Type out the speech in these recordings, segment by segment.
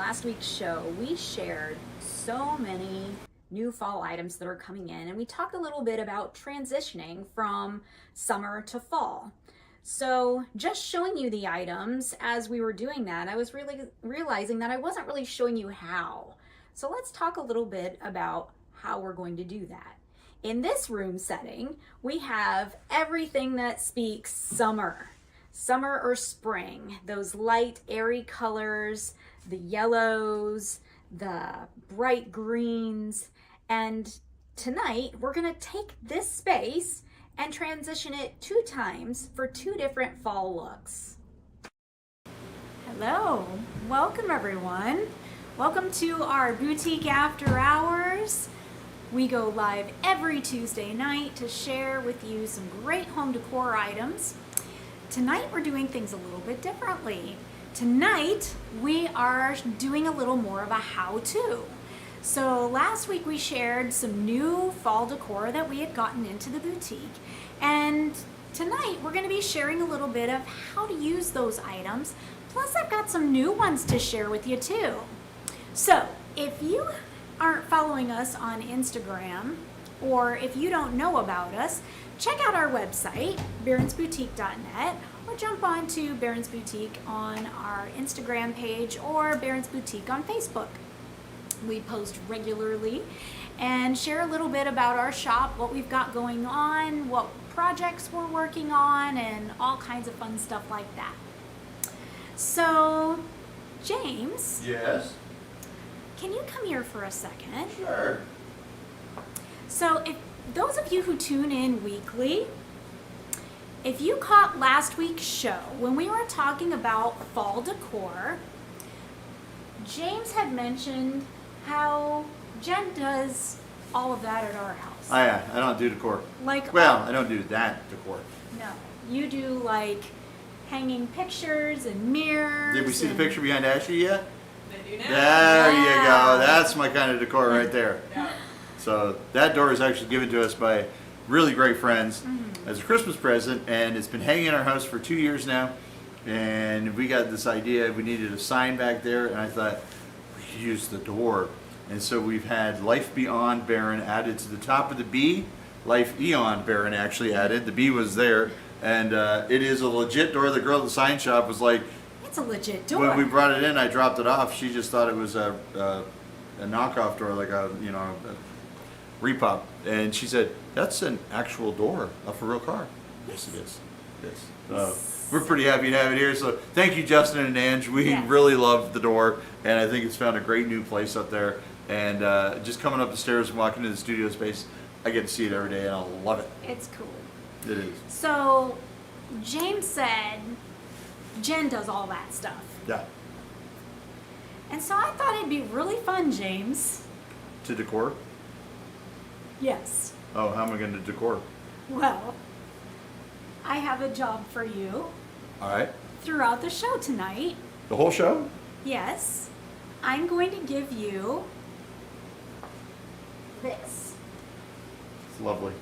last week's show, we shared so many new fall items that are coming in, and we talked a little bit about transitioning from summer to fall. So just showing you the items as we were doing that, I was really realizing that I wasn't really showing you how. So let's talk a little bit about how we're going to do that. In this room setting, we have everything that speaks summer. Summer or spring, those light, airy colors, the yellows, the bright greens. And tonight, we're gonna take this space and transition it 2 times for 2 different fall looks. Hello, welcome everyone. Welcome to our Boutique After Hours. We go live every Tuesday night to share with you some great home decor items. Tonight we're doing things a little bit differently. Tonight we are doing a little more of a how-to. So last week we shared some new fall decor that we had gotten into the boutique, and tonight we're going to be sharing a little bit of how to use those items. Plus I've got some new ones to share with you too. So if you aren't following us on Instagram, or if you don't know about us, check out our website, barronsboutique.net, or jump on to Barron's Boutique on our Instagram page or Barron's Boutique on Facebook. We post regularly and share a little bit about our shop, what we've got going on, what projects we're working on, and all kinds of fun stuff like that. So, James. Yes? Can you come here for a second? Sure. So if those of you who tune in weekly, if you caught last week's show when we were talking about fall decor, James had mentioned how Jen does all of that at our house. Oh yeah, I don't do decor. I don't do that decor. No, you do like hanging pictures and mirrors. Did we see the picture behind Ashley yet? They do now. There you Wow. go. That's my kind of decor right there. Yeah. So that door is actually given to us by really great friends as a Christmas present, and it's been hanging in our house for 2 years now. And we got this idea, we needed a sign back there, and I thought we could use the door. And so we've had Life Beyond Barron added to the top of the B. Life Eon Barron actually added. The B was there, and it is a legit door. The girl at the sign shop was like, It's a legit door. when we brought it in, I dropped it off. She just thought it was a knockoff door, like a repop. And she said, "That's an actual door of a real car." Yes, it is. Yes. We're pretty happy to have it here. So thank you, Justin and Ange. We Yes. really love the door, and I think it's found a great new place up there. And just coming up the stairs and walking into the studio space, I get to see it every day, and I love it. It's cool. It is. So James said Jen does all that stuff. Yeah. And so I thought it'd be really fun, James. To decor? Yes. Oh, how am I going to decor? Well, I have a job for you All right. throughout the show tonight. The whole show? Yes. I'm going to give you this. It's lovely.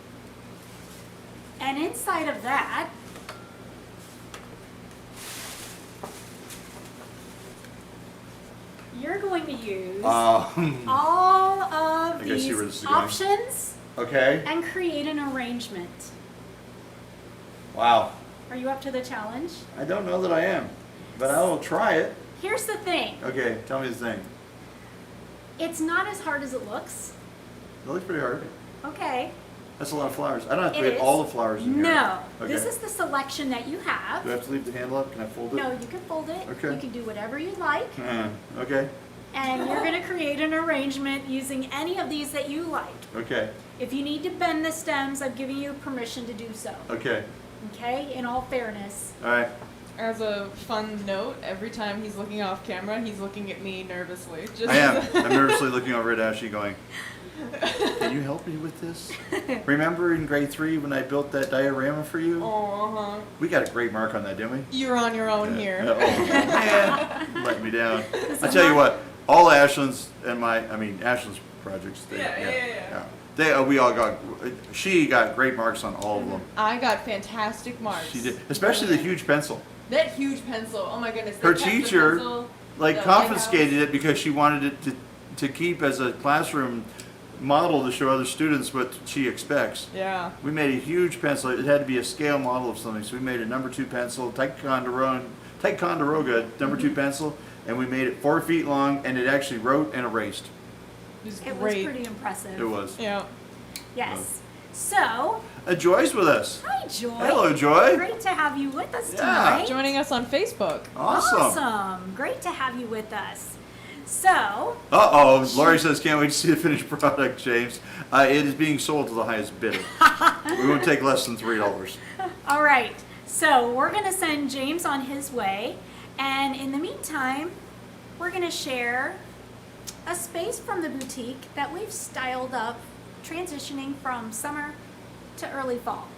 And inside of that, you're going to use all of guess you were these just going. options Okay. and create an arrangement. Wow. Are you up to the challenge? I don't know that I am, but I will try it. Here's the thing. Okay, tell me the thing. It's not as hard as it looks. It looks pretty hard. Okay. That's a lot of flowers. I don't have to It get is. all the flowers in here. No. Okay. This is the selection that you have. Do I have to leave the handle up? Can I fold it? No, you can fold it. Okay. You can do whatever you like. Okay. And you're going to create an arrangement using any of these that you like. Okay. If you need to bend the stems, I've given you permission to do so. Okay. Okay? In all fairness. All right. As a fun note, every time he's looking off camera, he's looking at me nervously. Just I am. I'm nervously looking over at Ashley going, "Can you help me with this? Remember in grade 3 when I built that diorama for you? Oh, We got a great mark on that, didn't we?" You're on your own here. Oh, man. Let me down. I tell you what, all Ashlyn's and Ashlyn's projects. She got great marks on all of them. I got fantastic marks. She did, especially the huge pencil. That huge pencil. Oh my goodness. Her they kept the teacher- pencil like confiscated it because she wanted it to keep as a classroom model to show other students what she expects. Yeah. We made a huge pencil. It had to be a scale model of something. So we made a number 2 pencil, Ticonderoga number 2 pencil, and we made it 4 feet long, and it actually wrote and erased. It was pretty impressive. It was. Yeah. Yes. So, Joy's with us. hi Joy. Hello, Joy. Great to have you with us Yeah. tonight. Joining us on Facebook. Awesome. Great to have you with us. So, Uh-oh, Laurie says, can't wait to see the finished product, James. It is being sold to the highest bidder. We won't take less than $3. all right. So, we're going to send James on his way. And in the meantime, we're going to share a space from the boutique that we've styled up, transitioning from summer to early fall.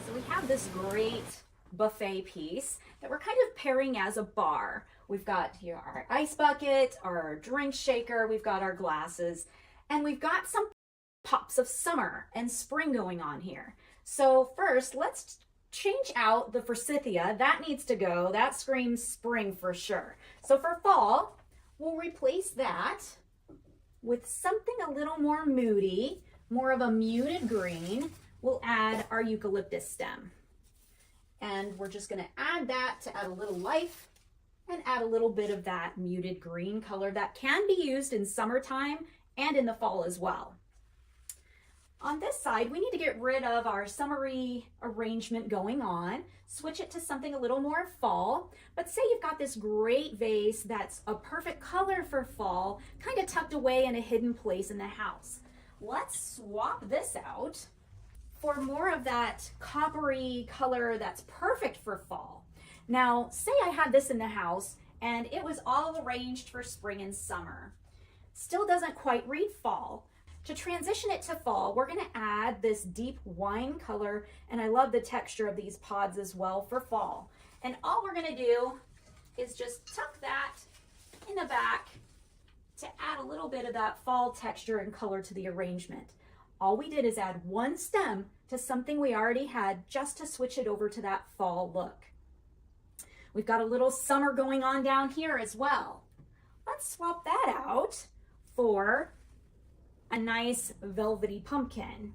So we have this great buffet piece that we're kind of pairing as a bar. We've got here our ice bucket, our drink shaker, we've got our glasses, and we've got some pops of summer and spring going on here. So first, let's change out the forsythia. That needs to go. That screams spring for sure. So for fall, we'll replace that with something a little more moody, more of a muted green. We'll add our eucalyptus stem. And we're just going to add that to add a little life and add a little bit of that muted green color that can be used in summertime and in the fall as well. On this side, we need to get rid of our summery arrangement going on, switch it to something a little more fall. But say you've got this great vase that's a perfect color for fall, kind of tucked away in a hidden place in the house. Let's swap this out for more of that coppery color that's perfect for fall. Now, say I had this in the house and it was all arranged for spring and summer. Still doesn't quite read fall. To transition it to fall, we're going to add this deep wine color, and I love the texture of these pods as well for fall. And all we're going to do is just tuck that in the back to add a little bit of that fall texture and color to the arrangement. All we did is add one stem to something we already had just to switch it over to that fall look. We've got a little summer going on down here as well. Let's swap that out for a nice velvety pumpkin.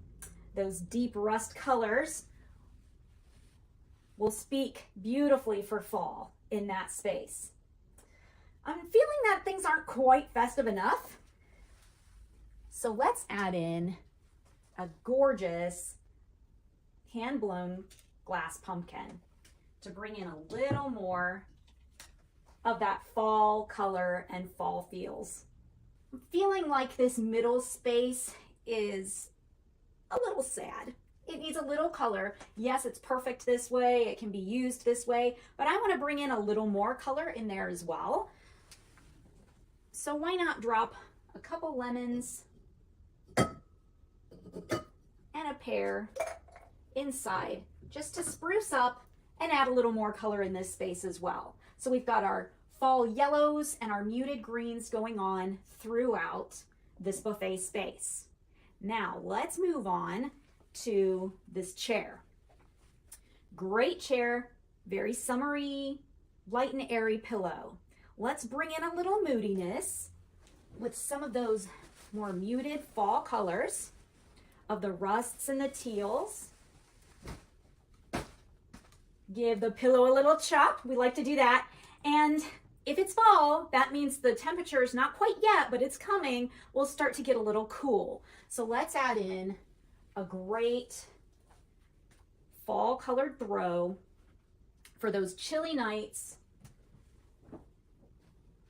Those deep rust colors will speak beautifully for fall in that space. I'm feeling that things aren't quite festive enough. So let's add in a gorgeous hand-blown glass pumpkin to bring in a little more of that fall color and fall feels. I'm feeling like this middle space is a little sad. It needs a little color. Yes, it's perfect this way. It can be used this way, but I want to bring in a little more color in there as well. So why not drop a couple lemons and a pear inside just to spruce up and add a little more color in this space as well. So we've got our fall yellows and our muted greens going on throughout this buffet space. Now let's move on to this chair. Great chair, very summery, light and airy pillow. Let's bring in a little moodiness with some of those more muted fall colors of the rusts and the teals. Give the pillow a little chop. We like to do that. And if it's fall, that means the temperature is not quite yet, but it's coming. We'll start to get a little cool. So let's add in a great fall colored throw for those chilly nights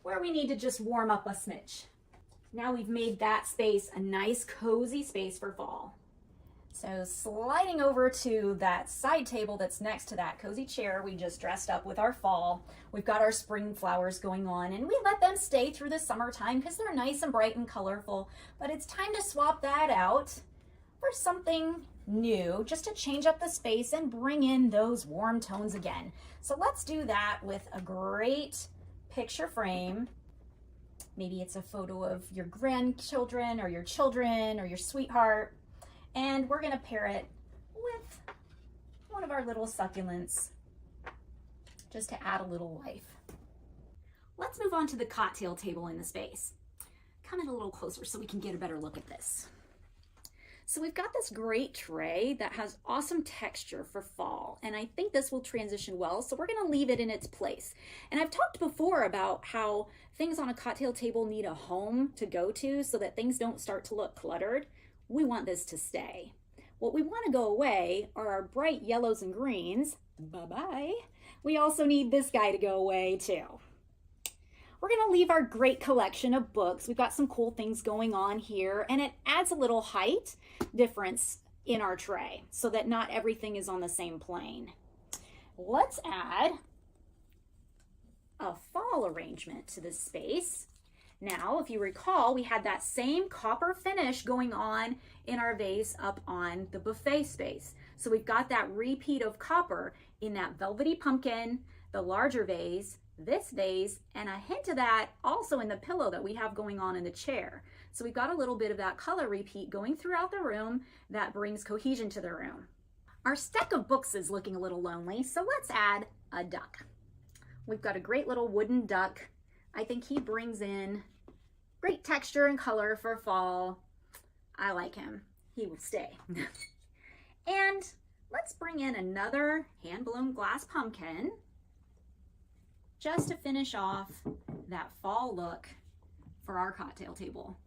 where we need to just warm up a smidge. Now we've made that space a nice cozy space for fall. So sliding over to that side table that's next to that cozy chair we just dressed up with our fall, we've got our spring flowers going on, and we let them stay through the summertime because they're nice and bright and colorful, but it's time to swap that out for something new, just to change up the space and bring in those warm tones again. So let's do that with a great picture frame. Maybe it's a photo of your grandchildren or your children or your sweetheart. And we're gonna pair it with one of our little succulents just to add a little life. let's move on to the cocktail table in the space. Come in a little closer so we can get a better look at this. So we've got this great tray that has awesome texture for fall, and I think this will transition well, so we're gonna leave it in its place. And I've talked before about how things on a cocktail table need a home to go to so that things don't start to look cluttered. We want this to stay. What we want to go away are our bright yellows and greens. Bye-bye. We also need this guy to go away too. We're going to leave our great collection of books. We've got some cool things going on here, and it adds a little height difference in our tray so that not everything is on the same plane. Let's add a fall arrangement to this space. Now, if you recall, we had that same copper finish going on in our vase up on the buffet space. So we've got that repeat of copper in that velvety pumpkin, the larger vase, this vase, and a hint of that also in the pillow that we have going on in the chair. So we've got a little bit of that color repeat going throughout the room that brings cohesion to the room. Our stack of books is looking a little lonely, so let's add a duck. We've got a great little wooden duck. I think he brings in great texture and color for fall. I like him. He will stay. And let's bring in another hand-blown glass pumpkin just to finish off that fall look for our cocktail table.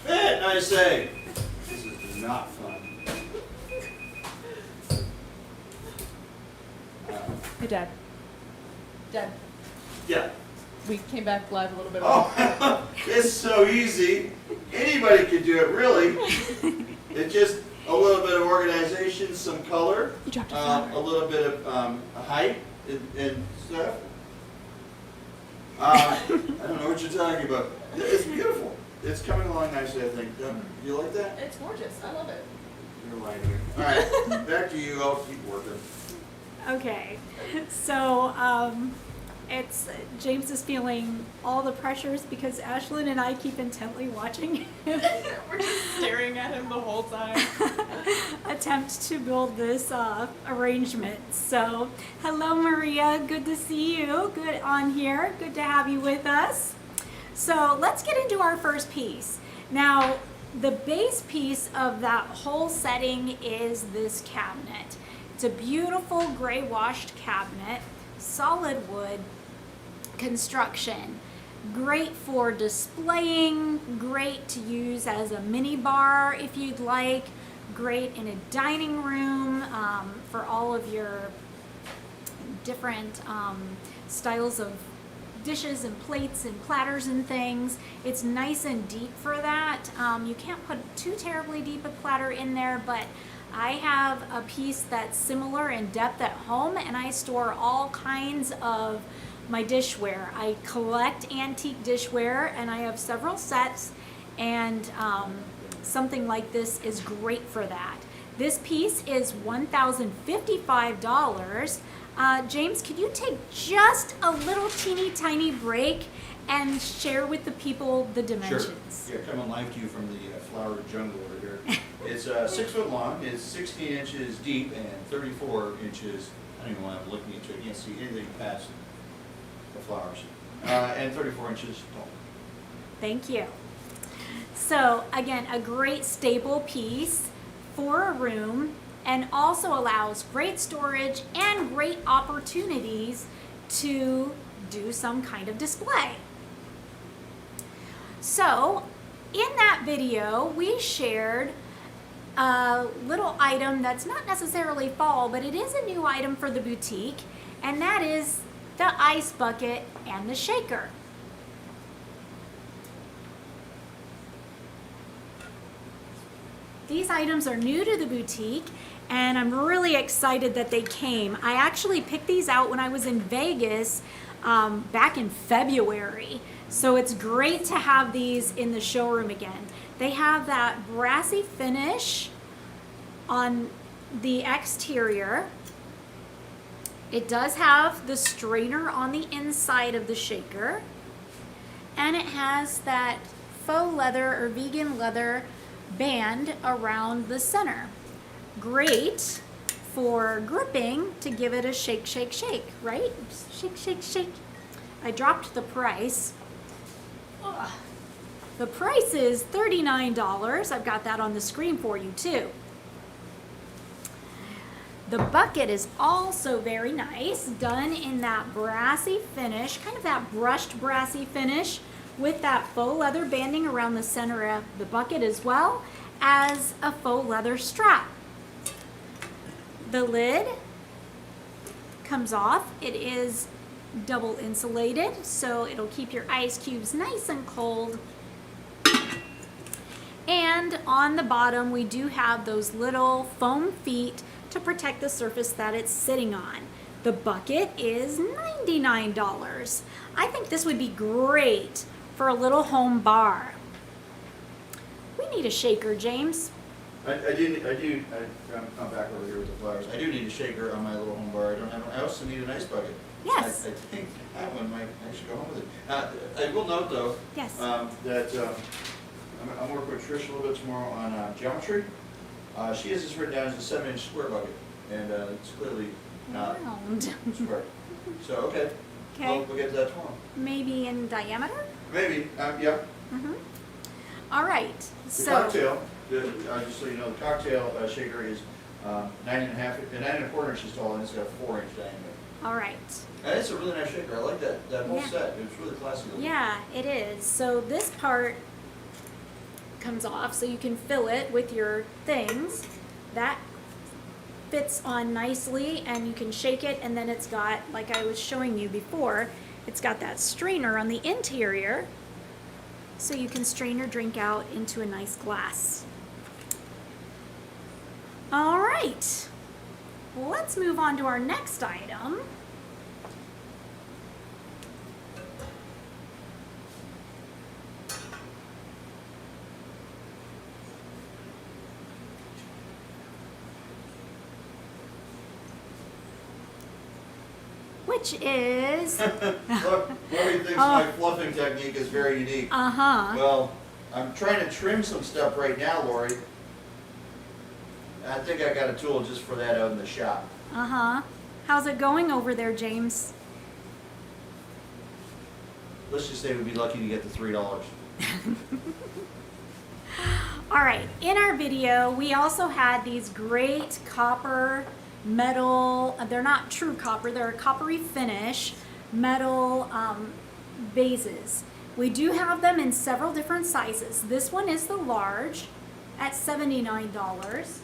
Fit, I say. This is not fun. Hey, Dad. Dad, Yeah. we came back live a little bit. Oh, it's so easy. Anybody can do it, really. It's just a little bit of organization, some color, You dropped a flower. a little bit of height and stuff. I don't know what you're talking about. It's beautiful. It's coming along nicely, I think. You like that? It's gorgeous. I love it. You're lying to me. All right, back to you. I'll keep working. Okay, so it's James is feeling all the pressures because Ashlyn and I keep intently watching him We're just staring at him the whole time. attempt to build this arrangement. So, hello Maria, good to see you. Good on here. Good to have you with us. So let's get into our first piece. Now, the base piece of that whole setting is this cabinet. It's a beautiful gray washed cabinet, solid wood construction. Great for displaying, great to use as a mini bar if you'd like, great in a dining room for all of your different styles of dishes and plates and platters and things. It's nice and deep for that. You can't put too terribly deep a platter in there, but I have a piece that's similar in depth at home, and I store all kinds of my dishware. I collect antique dishware, and I have several sets, and something like this is great for that. This piece is $1,055. James, could you take just a little teeny tiny break and share with the people the dimensions? Sure. Yeah, coming live to you from the flower jungle over here. It's 6 foot long, it's 16 inches deep, and 34 inches, I don't even want to look at you, I can't see anything past the flowers, and 34 inches tall. Thank you. So again, a great staple piece for a room, and also allows great storage and great opportunities to do some kind of display. So in that video, we shared a little item that's not necessarily fall, but it is a new item for the boutique, and that is the ice bucket and the shaker. These items are new to the boutique, and I'm really excited that they came. I actually picked these out when I was in Vegas back in February. So it's great to have these in the showroom again. They have that brassy finish on the exterior. It does have the strainer on the inside of the shaker. and it has that faux leather or vegan leather band around the center. Great for gripping to give it a shake, shake, shake, right? Shake, shake, shake. I dropped the price. Ugh. The price is $39. I've got that on the screen for you too. The bucket is also very nice, done in that brassy finish, kind of that brushed brassy finish with that faux leather banding around the center of the bucket as well as a faux leather strap. The lid comes off. It is double insulated, so it'll keep your ice cubes nice and cold. And on the bottom, we do have those little foam feet to protect the surface that it's sitting on. The bucket is $99. I think this would be great for a little home bar. We need a shaker, James. I'm back over here with the flowers. I do need a shaker on my little home bar. I also need an ice bucket. Yes. I think that one might actually go home with it. I will note though, Yes. that I'm working with Trish a little bit tomorrow on geometry. She has this written down as a 7-inch square bucket, and it's clearly not Round. square. So, okay. Okay. We'll get to that tomorrow. Maybe in diameter? Maybe, yeah. Mm-hmm. All right. The So cocktail, just so you know, the cocktail shaker is 9.25 inches tall, and it's got a 4-inch diameter. all right. And it's a really nice shaker. I like that whole Yeah. set. It's really classy looking. Yeah, it is. So this part comes off so you can fill it with your things. That fits on nicely and you can shake it, and then it's got, like I was showing you before, it's got that strainer on the interior so you can strain your drink out into a nice glass. All right, let's move on to our next item. Which is, Lori thinks my fluffing technique is very unique. uh-huh. Well, I'm trying to trim some stuff right now, Lori. I think I got a tool just for that out in the shop. Uh-huh. How's it going over there, James? Let's just say we'd be lucky to get the $3. All right, in our video, we also had these great copper metal, they're not true copper, they're a coppery finish, metal vases. We do have them in several different sizes. This one is the large at $79.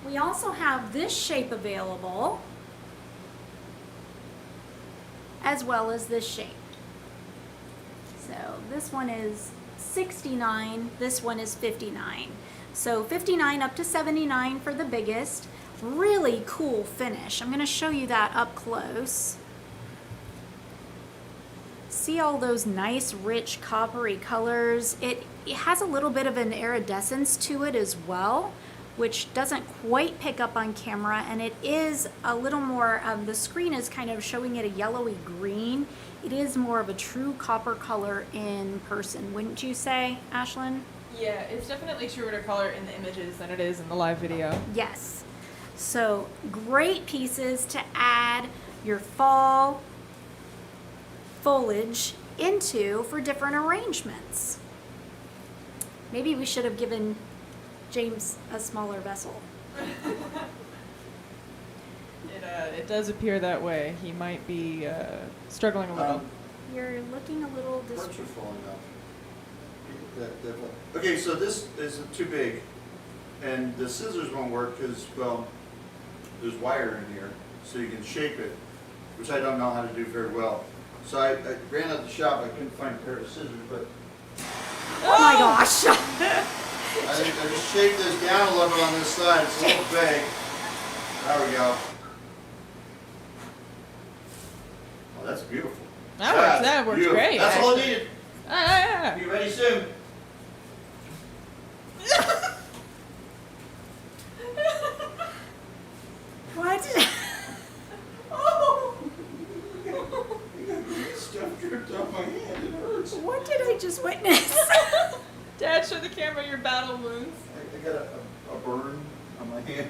We also have this shape available, as well as this shape. So this one is $69, this one is $59. So $59 up to $79 for the biggest. Really cool finish. I'm going to show you that up close. See all those nice rich coppery colors. It has a little bit of an iridescence to it as well, which doesn't quite pick up on camera, and it is a little more, the screen is kind of showing it a yellowy green. It is more of a true copper color in person, wouldn't you say, Ashlyn? Yeah, it's definitely truer to color in the images than it is in the live video. Yes. So great pieces to add your fall foliage into for different arrangements. Maybe we should have given James a smaller vessel. It does appear that way. He might be struggling a little. You're looking a little Parts are falling off. Okay, so this is too big, and the scissors won't work because, well, there's wire in here, so you can shape it, which I don't know how to do very well. So I ran out the shop, I couldn't find a pair of scissors, but Oh my gosh! I just shaped this down a little bit on this side. It's a little big. There we go. Oh, that's beautiful. That works beautiful. great. That's all I actually. needed. Ah. Be ready soon. What? witness. Dad, show the camera your battle wounds. I got a burn on my hand.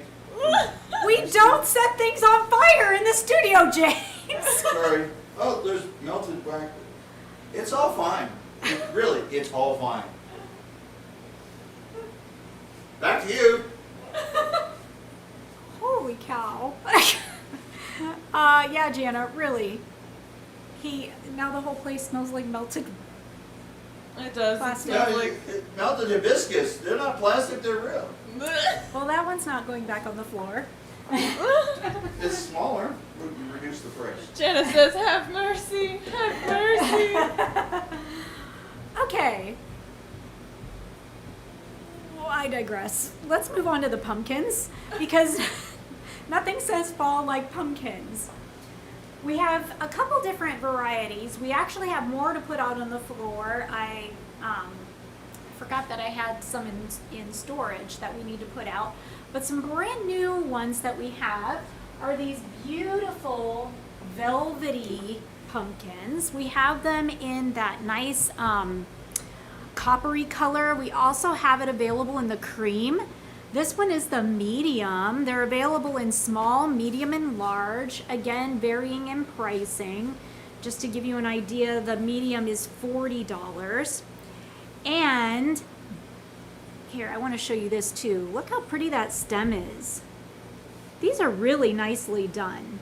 We don't set things on fire in the studio, James. Sorry. Oh, there's melted black. It's all fine. Really, it's all fine. Back to you. Holy cow. Yeah, Jana, really. Now the whole place smells like melted. It does. It Plastic. No, smells like. melted hibiscus. They're not plastic, they're real. Well, that one's not going back on the floor. It's smaller. We reduce the price. Jana says, "Have mercy, have mercy." Okay. Well, I digress. Let's move on to the pumpkins because nothing says fall like pumpkins. We have a couple different varieties. We actually have more to put out on the floor. I forgot that I had some in storage that we need to put out. But some brand new ones that we have are these beautiful velvety pumpkins. We have them in that nice coppery color. We also have it available in the cream. This one is the medium. They're available in small, medium, and large. Again, varying in pricing. Just to give you an idea, the medium is $40. And here, I want to show you this too. Look how pretty that stem is. These are really nicely done.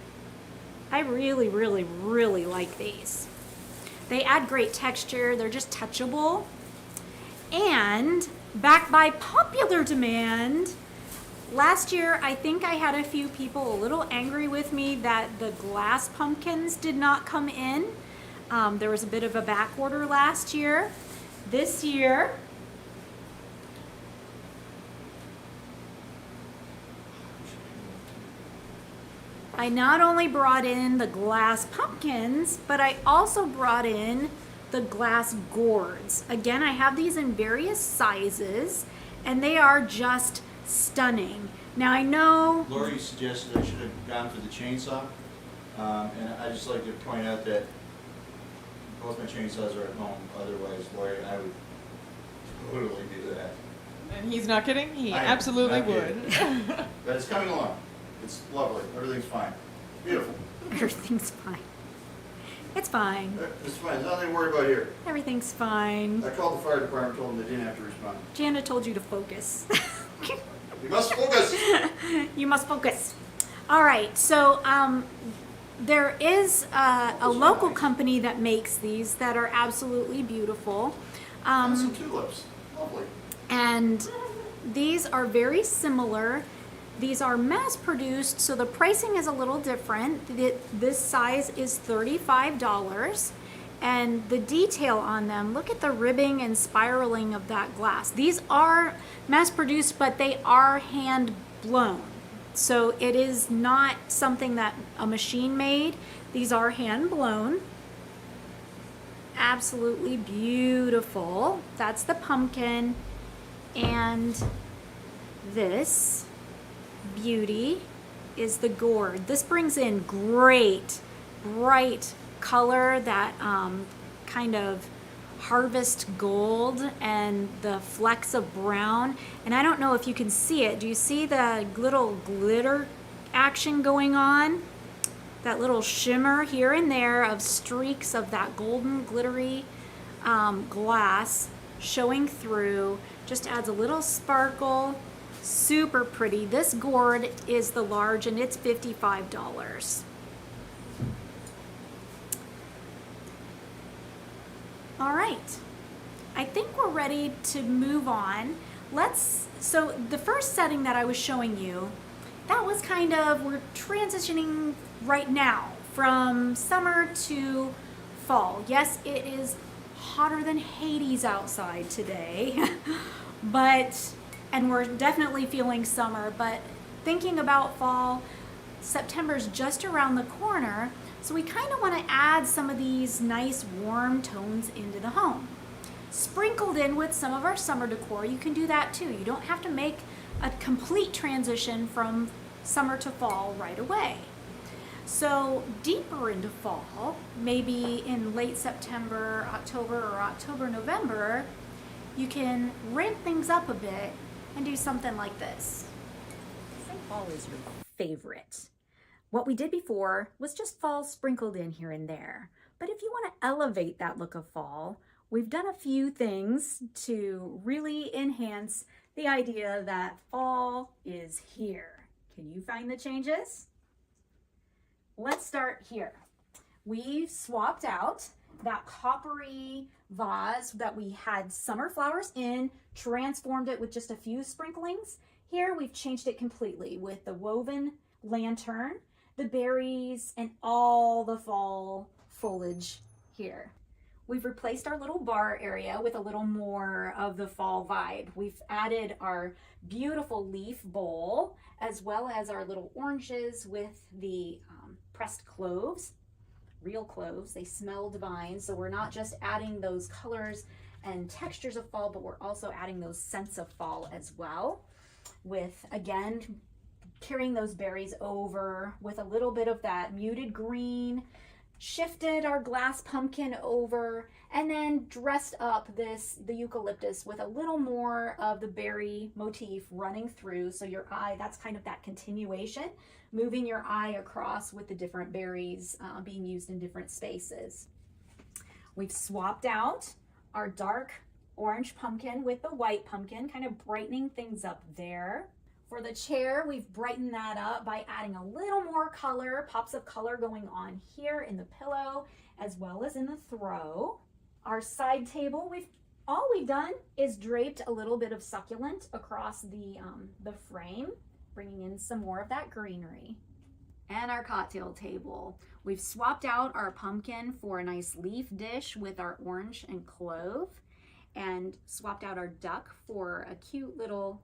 I really, really, really like these. They add great texture. They're just touchable. And backed by popular demand, last year I think I had a few people a little angry with me that the glass pumpkins did not come in. There was a bit of a back order last year. This year, I not only brought in the glass pumpkins, but I also brought in the glass gourds. Again, I have these in various sizes, and they are just stunning. Now I know Lori suggested I should have gone for the chainsaw, and I just like to point out that both my chainsaws are at home. Otherwise, Lori and I would totally do that. And he's not kidding. He I am absolutely not would. But it's coming along. It's lovely. Everything's fine. Beautiful. everything's fine. It's fine. It's fine. There's nothing to worry about here. Everything's fine. I called the fire department, told them they didn't have to respond. Jana told you to focus. You must focus. You must focus. All right, so there is a local company that makes these that are absolutely beautiful. And some tulips. Lovely. And these are very similar. These are mass produced, so the pricing is a little different. This size is $35. And the detail on them, look at the ribbing and spiraling of that glass. These are mass produced, but they are hand blown. So it is not something that a machine made. These are hand blown. Absolutely beautiful. That's the pumpkin. And this beauty is the gourd. This brings in great, bright color, that kind of harvest gold and the flecks of brown. And I don't know if you can see it. Do you see the little glitter action going on? That little shimmer here and there of streaks of that golden glittery glass showing through. Just adds a little sparkle. Super pretty. This gourd is the large and it's $55. All right, I think we're ready to move on. So the first setting that I was showing you, that was kind of, we're transitioning right now from summer to fall. Yes, it is hotter than Hades outside today, and we're definitely feeling summer, but thinking about fall, September's just around the corner. So we kind of want to add some of these nice warm tones into the home. Sprinkled in with some of our summer decor, you can do that too. You don't have to make a complete transition from summer to fall right away. So deeper into fall, maybe in late September, October, or October, November, you can ramp things up a bit and do something like this. Say fall is your favorite. What we did before was just fall sprinkled in here and there. But if you want to elevate that look of fall, we've done a few things to really enhance the idea that fall is here. Can you find the changes? Let's start here. We've swapped out that coppery vase that we had summer flowers in, transformed it with just a few sprinklings. Here we've changed it completely with the woven lantern, the berries, and all the fall foliage here. We've replaced our little bar area with a little more of the fall vibe. We've added our beautiful leaf bowl, as well as our little oranges with the pressed cloves, real cloves. They smell divine. So we're not just adding those colors and textures of fall, but we're also adding those scents of fall as well. With, again, carrying those berries over with a little bit of that muted green, shifted our glass pumpkin over, and then dressed up the eucalyptus with a little more of the berry motif running through. So your eye, that's kind of that continuation, moving your eye across with the different berries being used in different spaces. We've swapped out our dark orange pumpkin with the white pumpkin, kind of brightening things up there. For the chair, we've brightened that up by adding a little more color, pops of color going on here in the pillow, as well as in the throw. Our side table, all we've done is draped a little bit of succulent across the frame, bringing in some more of that greenery. And our cocktail table. We've swapped out our pumpkin for a nice leaf dish with our orange and clove, and swapped out our duck for a cute little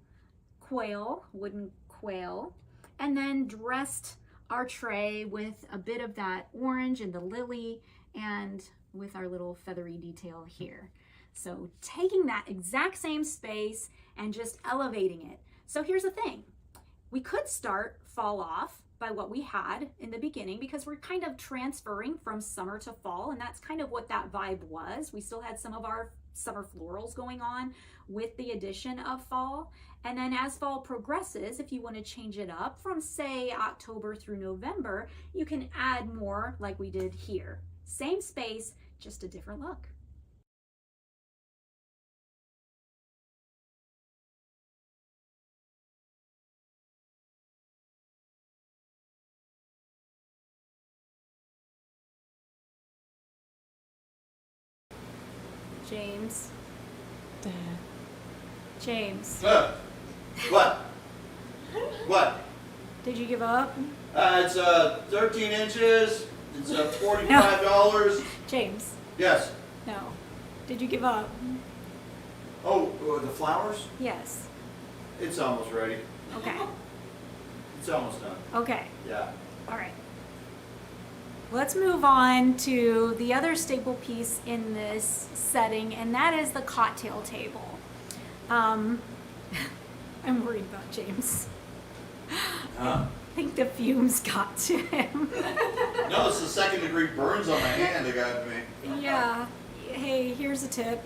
quail, wooden quail, and then dressed our tray with a bit of that orange and the lily, and with our little feathery detail here. So taking that exact same space and just elevating it. So here's the thing. We could start fall off by what we had in the beginning, because we're kind of transferring from summer to fall, and that's kind of what that vibe was. We still had some of our summer florals going on with the addition of fall. And then as fall progresses, if you want to change it up from, say, October through November, you can add more like we did here. Same space, just a different look. James. Dad. James. What? What? Did you give up? It's 13 inches. It's $45. James. Yes. No. Did you give up? Oh, the flowers? Yes. It's almost ready. Okay. It's almost done. Okay. Yeah. All right. Let's move on to the other staple piece in this setting, and that is the cocktail table. I'm worried about James. Huh? I think the fumes got to him. No, it's the second-degree burns on my hand that got me. Yeah. Hey, here's a tip.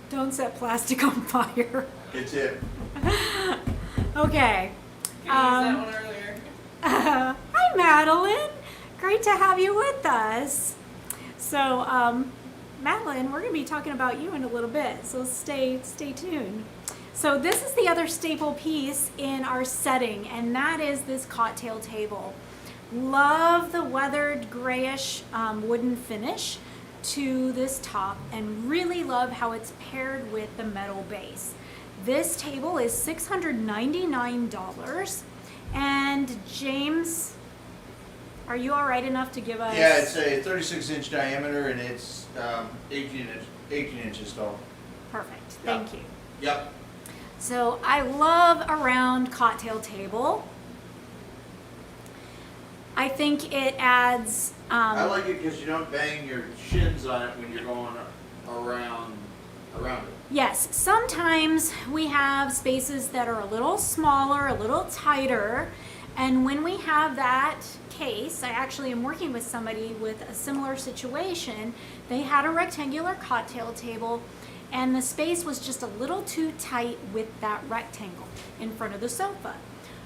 Don't set plastic on fire. Good tip. Okay. Could use that one earlier. Hi, Madeline. Great to have you with us. So, Madeline, we're going to be talking about you in a little bit, so stay tuned. So this is the other staple piece in our setting, and that is this cocktail table. Love the weathered grayish wooden finish to this top, and really love how it's paired with the metal base. This table is $699, and James, are you all right enough to give us? Yeah, it's a 36-inch diameter, and it's 18 inches tall. Perfect. Yeah. Thank you. Yep. So I love a round cocktail table. I think it adds. I like it because you don't bang your shins on it when you're going around it. Yes, sometimes we have spaces that are a little smaller, a little tighter, and when we have that case, I actually am working with somebody with a similar situation. They had a rectangular cocktail table and the space was just a little too tight with that rectangle in front of the sofa.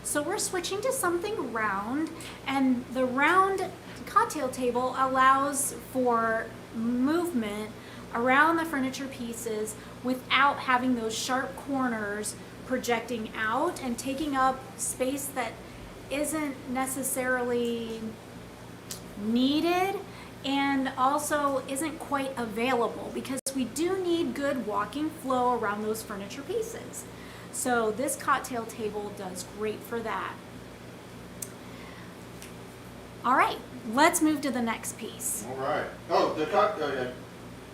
So we're switching to something round, and the round cocktail table allows for movement around the furniture pieces without having those sharp corners projecting out and taking up space that isn't necessarily needed and also isn't quite available, because we do need good walking flow around those furniture pieces. So this cocktail table does great for that. All right, let's move to the next piece. All right. Oh, the cocktail, yeah.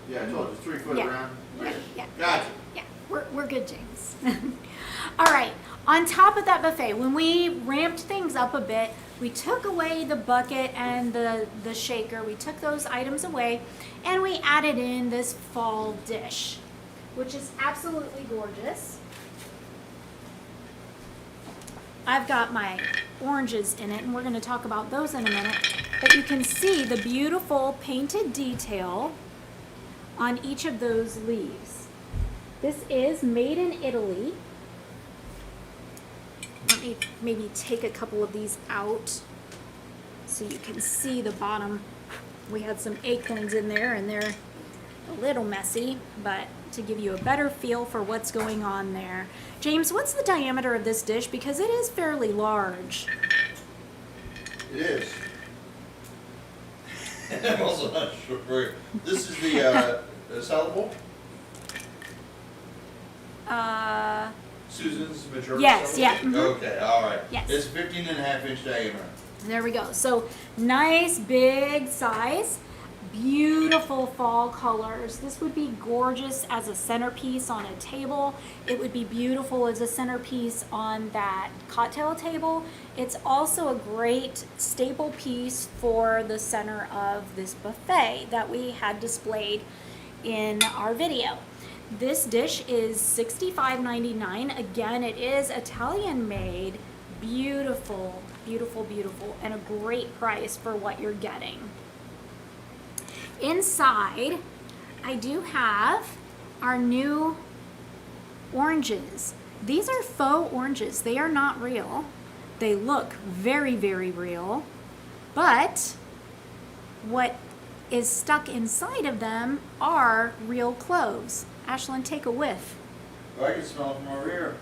Yeah, I told you, it's 3 foot Yeah. around. Yeah. Gotcha. Yeah, we're good, James. All right, on top of that buffet, when we ramped things up a bit, we took away the bucket and the shaker. We took those items away and we added in this fall dish, which is absolutely gorgeous. I've got my oranges in it, and we're going to talk about those in a minute. But you can see the beautiful painted detail on each of those leaves. This is made in Italy. Let me maybe take a couple of these out so you can see the bottom. We had some acorns in there, and they're a little messy, but to give you a better feel for what's going on there. James, what's the diameter of this dish? Because it is fairly large. It is. I'm also not sure. This is the salad bowl? Susan's majority Yes, salad yeah, bowl? mhm. Okay, all right. Yes. It's 15.5-inch diameter. There we go. So nice big size, beautiful fall colors. This would be gorgeous as a centerpiece on a table. It would be beautiful as a centerpiece on that cocktail table. It's also a great staple piece for the center of this buffet that we had displayed in our video. This dish is $65.99. Again, it is Italian made. Beautiful, beautiful, beautiful, and a great price for what you're getting. Inside, I do have our new oranges. These are faux oranges. They are not real. They look very, very real, but what is stuck inside of them are real cloves. Ashlyn, take a whiff. Oh, I can smell it from over here.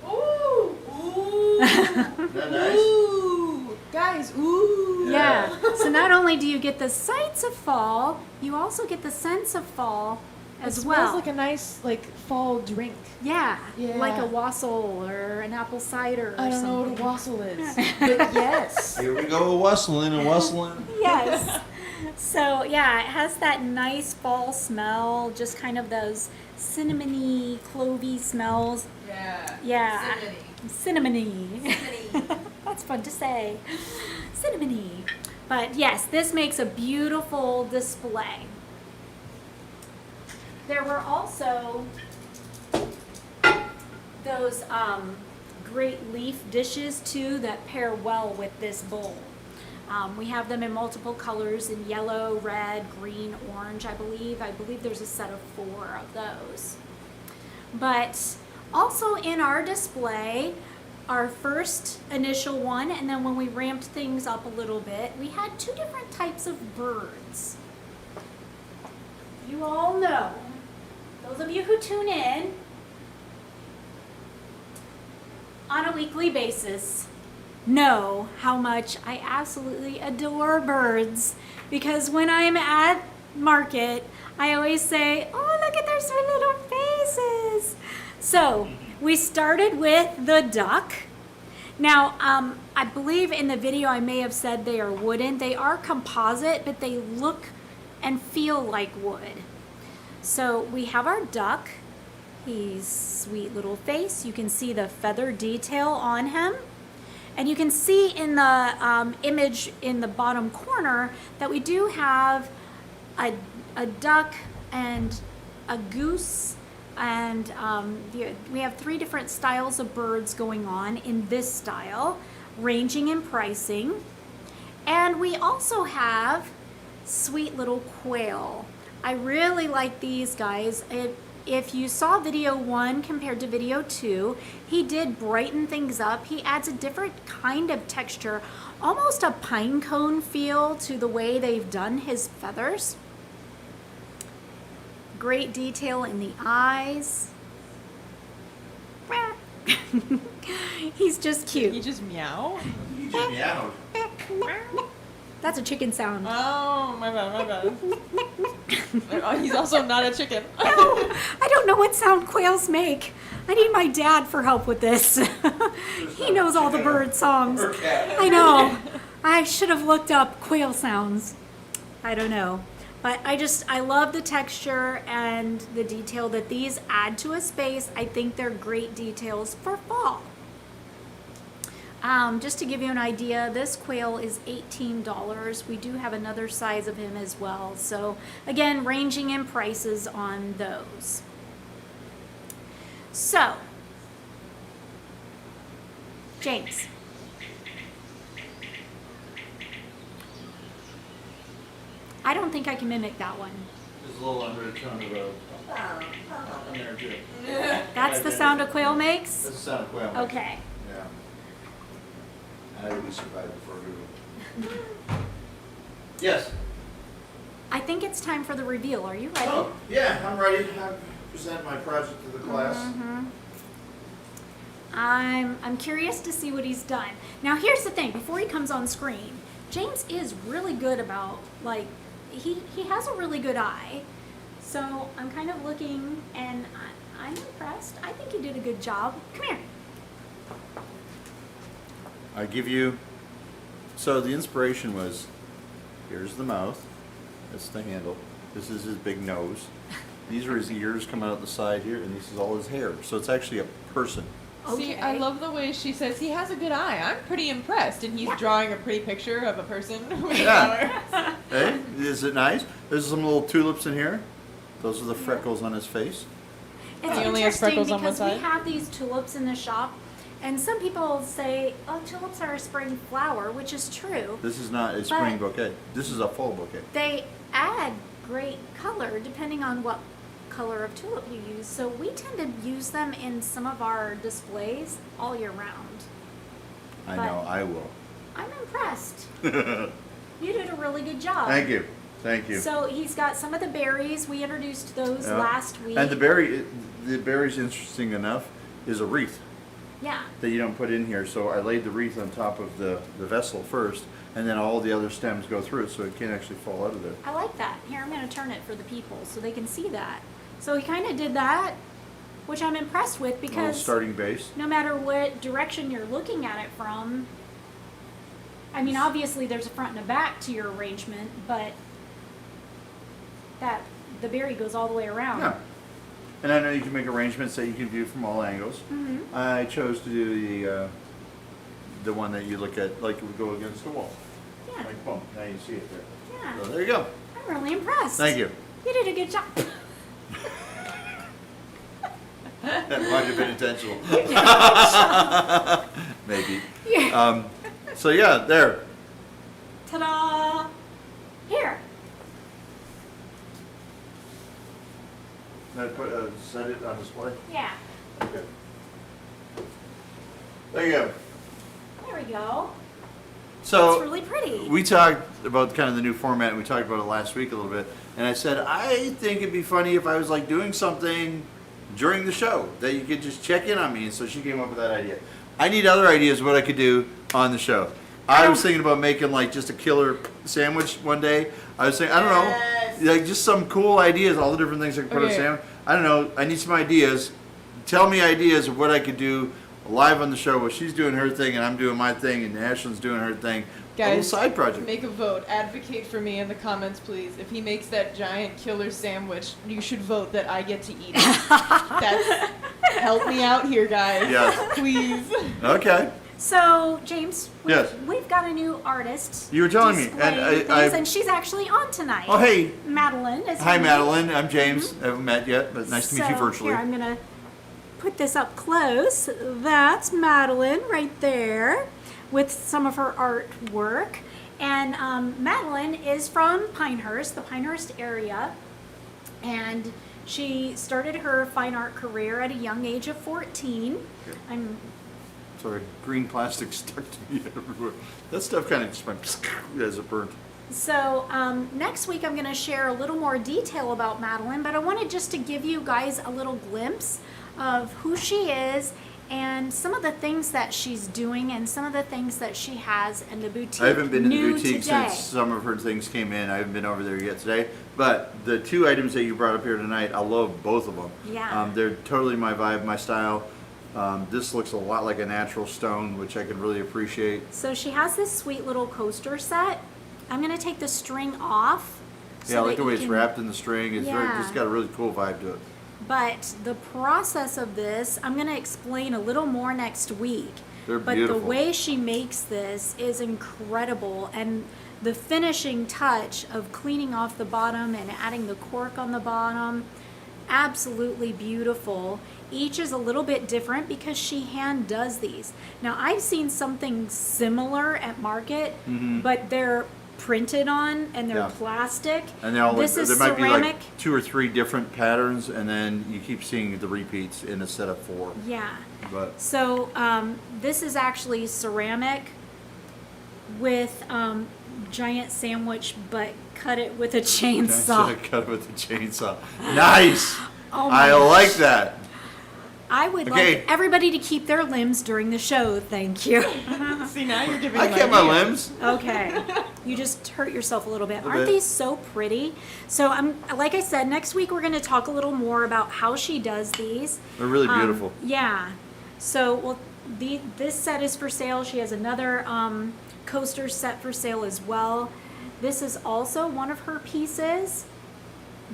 Ooh! Ooh! Isn't that nice? Ooh! Guys, ooh! Yeah. So not only do you get the sights of fall, you also get the sense of fall as It smells well. like a nice, fall drink. Yeah, Yeah. like a wassail or an apple cider or I don't know something. what a wassail is, but yes. Here we go, whistling and whistling. Yes. So yeah, it has that nice fall smell, just kind of those cinnamony, clovey smells. Yeah. Yeah. Cinnamony. Cinnamony. That's fun to say. Cinnamony. But yes, this makes a beautiful display. There were also those great leaf dishes too that pair well with this bowl. We have them in multiple colors, in yellow, red, green, orange, I believe. I believe there's a set of 4 of those. But also in our display, our first initial one, and then when we ramped things up a little bit, we had 2 different types of birds. You all know, those of you who tune in on a weekly basis, know how much I absolutely adore birds, because when I'm at market, I always say, oh, look at their sweet little faces. So we started with the duck. Now, I believe in the video I may have said they are wooden. They are composite, but they look and feel like wood. So we have our duck. He's sweet little face. You can see the feather detail on him. And you can see in the image in the bottom corner that we do have a duck and a goose, and we have 3 different styles of birds going on in this style, ranging in pricing. And we also have Sweet Little Quail. I really like these guys. If you saw video 1 compared to video 2, he did brighten things up. He adds a different kind of texture, almost a pine cone feel to the way they've done his feathers. Great detail in the eyes. He's just cute. You just meow? You just meowed. That's a chicken sound. Oh, my bad. Oh, he's also not a chicken. No, I don't know what sound quails make. I need my dad for help with this. He knows all the bird songs. Or cat. I know. I should have looked up quail sounds. I don't know. But I love the texture and the detail that these add to a space. I think they're great details for fall. Just to give you an idea, this quail is $18. We do have another size of him as well. So again, ranging in prices on those. So, James. I don't think I can mimic that one. There's a little undertone of a in there too. That's the sound a quail makes? That's the sound of quail. Okay. Yeah. How did we survive before Google? Yes. I think it's time for the reveal. Are you ready? Oh, yeah, I'm ready. I present my project to the class. I'm curious to see what he's done. Now here's the thing, before he comes on screen, James is really good about, like, he has a really good eye. So I'm kind of looking and I'm impressed. I think he did a good job. Come here. I give you, so the inspiration was, here's the mouth, that's the handle, this is his big nose, these are his ears coming out the side here, and this is all his hair. So it's actually a person. See, Okay. I love the way she says he has a good eye. I'm pretty impressed, and he's drawing a pretty picture of a person with Yeah. flowers. Hey, is it nice? There's some little tulips in here. Those are the freckles on his face. It's He only has interesting freckles on one because we side? have these tulips in the shop, and some people say, oh, tulips are a spring flower, which is true. This is not a spring bouquet. This is a fall bouquet. They add great color depending on what color of tulip you use. So we tend to use them in some of our displays all year round. I But- know, I will. I'm impressed. You did a really good job. Thank you. Thank you. So he's got some of the berries. We introduced those Yeah. last week. And the berries, interesting enough, is a wreath Yeah. that you don't put in here. So I laid the wreath on top of the vessel first, and then all the other stems go through it, so it can't actually fall out of there. I like that. Here, I'm going to turn it for the people so they can see that. So he kind of did that, which I'm impressed with Little because starting base. no matter what direction you're looking at it from, I mean, obviously there's a front and a back to your arrangement, but that the berry goes all the way around. Yeah. And I know you can make arrangements that you can view from all angles. Mhm. I chose to do the one that you look at, like it would go against the wall. Yeah. Like, boom, now you see it there. Yeah. So there you go. I'm really impressed. Thank you. You did a good job. That might have been intentional. Maybe. Yeah. So yeah, there. Ta-da! Here. I set it on display. Yeah. Okay. There you go. There we go. So It's really pretty. we talked about kind of the new format, and we talked about it last week a little bit. And I said, I think it'd be funny if I was like doing something during the show that you could just check in on me. And so she came up with that idea. I need other ideas of what I could do on the show. I was thinking about making like just a killer sandwich one day. I was saying, I don't know, like just some cool ideas, all the different things I could put on a Okay. sandwich. I don't know. I need some ideas. Tell me ideas of what I could do live on the show where she's doing her thing and I'm doing my thing and Ashlyn's doing her thing. A little Guys, side project. make a vote. Advocate for me in the comments, please. If he makes that giant killer sandwich, you should vote that I get to eat it. That's help me out here, guys. Yes. Please. Okay. So, James, Yes. we've got a new artist. You were telling me, displaying and things, I and she's actually on tonight. oh hey, Madeline. Is hi her name. Madeline. I'm James. I haven't met yet, but nice to meet you So, virtually. Here, I'm gonna put this up close. That's Madeline right there with some of her artwork. And Madeline is from Pinehurst, the Pinehurst area, and she started her fine art career at a young age of 14. Okay. I'm Sorry, green plastic stuck to me everywhere. That stuff kind of just went as it burnt. So next week I'm going to share a little more detail about Madeline, but I wanted just to give you guys a little glimpse of who she is and some of the things that she's doing and some of the things that she has in the boutique. I haven't been in the new boutique today. since some of her things came in. I haven't been over there yet today. But the two items that you brought up here tonight, I love both of them. Yeah. They're totally my vibe, my style. This looks a lot like a natural stone, which I can really appreciate. So she has this sweet little coaster set. I'm going to take the string off. Yeah, I like that the way you it's can- wrapped in the string. It's very, Yeah. it's got a really cool vibe to it. But the process of this, I'm going to explain a little more next week. They're But beautiful. the way she makes this is incredible. And the finishing touch of cleaning off the bottom and adding the cork on the bottom, absolutely beautiful. Each is a little bit different because she hand does these. Now, I've seen something similar at market, but they're printed on and they're Yeah. plastic. And they all This is there might ceramic. be like 2 or 3 different patterns, and then you keep seeing the repeats in a set of 4. Yeah. But So this is actually ceramic with giant sandwich, but cut it with a chainsaw. cut it with the chainsaw. Nice. Oh my I gosh. like that. I would Okay. like everybody to keep their limbs during the show. Thank you. See, now you're giving I them kept my ideas. limbs. Okay. You just hurt yourself a little bit. A Aren't bit. these so pretty? So like I said, next week we're going to talk a little more about how she does these. They're really beautiful. Yeah. So, well, this set is for sale. She has another coaster set for sale as well. This is also one of her pieces.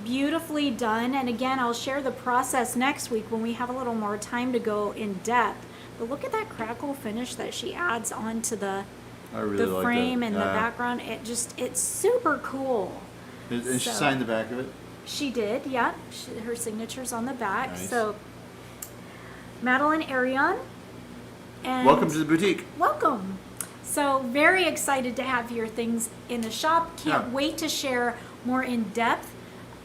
Beautifully done. And again, I'll share the process next week when we have a little more time to go in depth. But look at that crackle finish that she adds onto the I really like frame that. and the background. It's super cool. And she So- signed the back of it. She did, yeah. Her signature's on the back. Nice. So, Madeline Arion. And Welcome to the boutique. welcome. So, very excited to have your things in the shop. Can't Yeah. wait to share more in depth,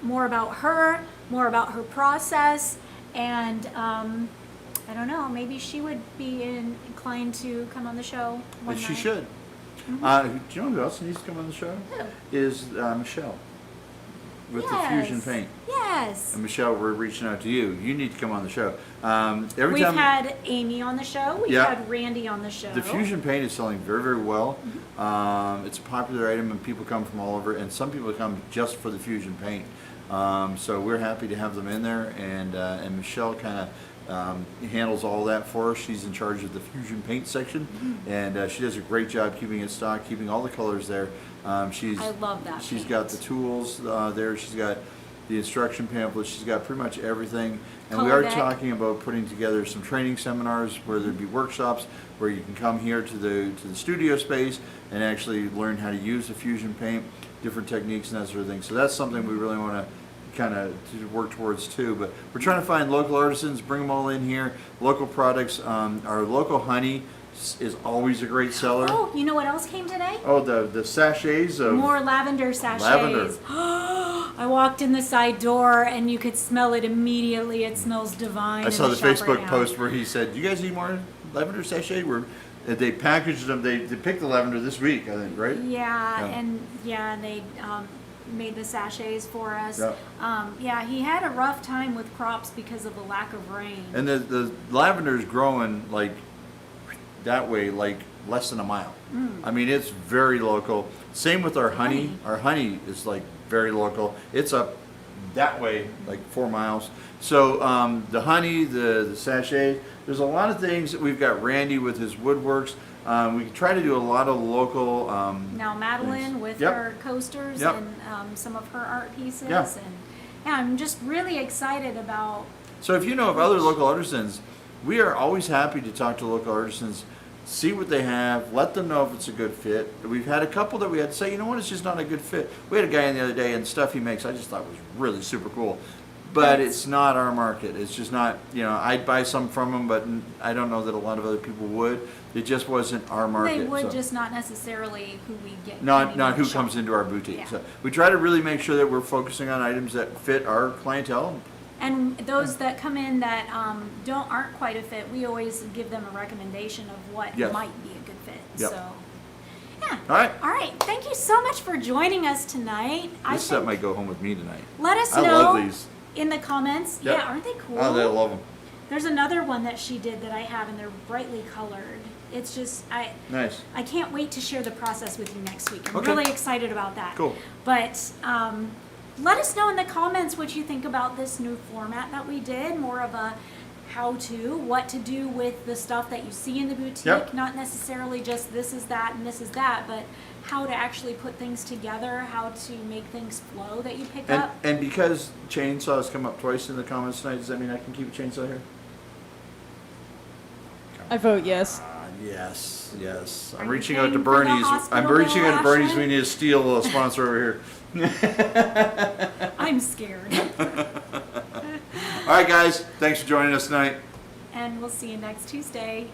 more about her process, and I don't know, maybe she would be inclined to come on the show one And she night. should. Do you know who else needs to come on the show? Who? Is Michelle with the Fusion Paint. Yes. And Michelle, we're reaching out to you. You need to come on the show. Every We've time had Amy on the show. We've Yeah. had Randy on the show. the Fusion Paint is selling very, very well. Mm-hmm. It's a popular item, and people come from all over. And some people come just for the Fusion Paint. So we're happy to have them in there. And Michelle kind of handles all that for us. She's in charge of the Fusion Paint section, and she does a great job keeping it stocked, keeping all the colors there. She's I love that She's paint. got the tools there. She's got the instruction pamphlets. She's got pretty much everything. And we Color are deck. talking about putting together some training seminars where there'd be workshops where you can come here to the studio space and actually learn how to use the Fusion Paint, different techniques and that sort of thing. So that's something we really want to kind of work towards too. But we're trying to find local artisans, bring them all in here, local products. Our local honey is always a great seller. Oh, you know what else came today? Oh, the sachets of More lavender sachets. Lavender. I walked in the side door and you could smell it immediately. It smells divine. I in saw the shop right Facebook now. post where he said, "You guys need more lavender sachet?" Where they packaged them. They picked the lavender this week, I think, right? Yeah, Yeah. and they made the sachets for us. Yeah. Yeah, he had a rough time with crops because of the lack of rain. And the lavender is growing like that way, like less than a mile. I mean, it's very local. Same with our honey. Honey. Our honey is like very local. It's up that way, like 4 miles. So the honey, the sachet, there's a lot of things. We've got Randy with his woodworks. We can try to do a lot of local. Now Madeline things. with Yep. her coasters Yep. and some of her art pieces. Yeah. And yeah, I'm just really excited about. So if you know of other local artisans, we are always happy to talk to local artisans, see what they have, let them know if it's a good fit. We've had a couple that we had to say, you know what, it's just not a good fit. We had a guy in the other day, and stuff he makes I just thought was really super cool. but it's not our market. It's just not, I'd buy some from them, but I don't know that a lot of other people would. It just wasn't our market. They would, so. just not necessarily who we get. Not who shop. comes into our boutique. Yeah. So we try to really make sure that we're focusing on items that fit our clientele. And those that come in that aren't quite a fit, we always give them a recommendation of what Yes. might be a good fit. Yep. So, yeah. All right. Thank you so much for joining us tonight. This set might go home with me tonight. Let us I know love these. in the comments. Yep. Yeah, aren't they cool? Oh, they love them. There's another one that she did that I have, and they're brightly colored. It's just Nice. I can't wait to share the process with you next week. I'm Okay. really excited about that. Cool. But let us know in the comments what you think about this new format that we did. More of a how-to, what to do with the stuff that you see in the boutique. Yep. Not necessarily just this is that and this is that, but how to actually put things together, how to make things flow that you pick up. And because chainsaws come up twice in the comments tonight, does that mean I can keep a chainsaw here? I vote yes. Yes. Are I'm you reaching out to paying for the Bernie's. I'm hospital reaching bill, out to Bernie's. Ashley? We need to steal a sponsor over here. I'm scared. All right, guys. Thanks for joining us tonight. And we'll see you next Tuesday.